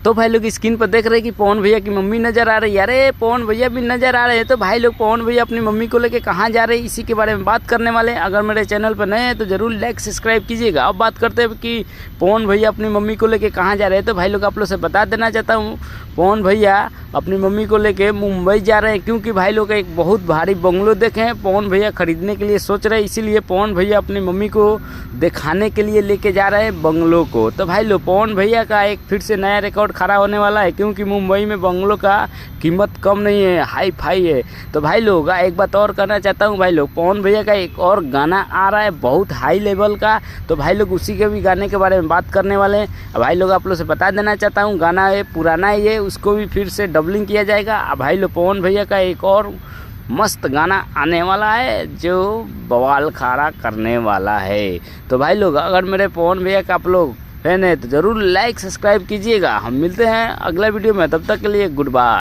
तो भाई लोग स्क्रीन पर देख रहे हैं कि पवन भैया की मम्मी नज़र आ रही है। अरे पवन भैया भी नज़र आ रहे हैं। तो भाई लोग पवन भैया अपनी मम्मी को लेके कहाँ जा रहे हैं, इसी के बारे में बात करने वाले हैं। अगर मेरे चैनल पर नए हैं तो ज़रूर लाइक सब्सक्राइब कीजिएगा। अब बात करते हैं कि पवन भैया अपनी मम्मी को लेके कहाँ जा रहे हैं। तो भाई लोग आप लोग से बता देना चाहता हूँ, पवन भैया अपनी मम्मी को लेके मुंबई जा रहे हैं, क्योंकि भाई लोग एक बहुत भारी बंगलो देखे हैं पवन भैया खरीदने के लिए सोच रहे हैं। इसीलिए पवन भैया अपनी मम्मी को दिखाने के लिए लेके जा रहे हैं बंगलो को। तो भाई लोग पवन भैया का एक फिर से नया रिकॉर्ड खड़ा होने वाला है, क्योंकि मुंबई में बंगलो का कीमत कम नहीं है, हाई फाई है। तो भाई लोग एक बात और करना चाहता हूँ, भाई लोग पवन भैया का एक और गाना आ रहा है बहुत हाई लेवल का। तो भाई लोग उसी के भी गाने के बारे में बात करने वाले हैं। भाई लोग आप लोग से बता देना चाहता हूँ, गाना ये पुराना ही है, उसको भी फिर से डबलिंग किया जाएगा। भाई लोग पवन भैया का एक और मस्त गाना आने वाला है जो बवाल खड़ा करने वाला है। तो भाई लोग अगर मेरे पवन भैया का आप लोग फैन है तो ज़रूर लाइक सब्सक्राइब कीजिएगा। हम मिलते हैं अगला वीडियो में, तब तक के लिए गुड बाय।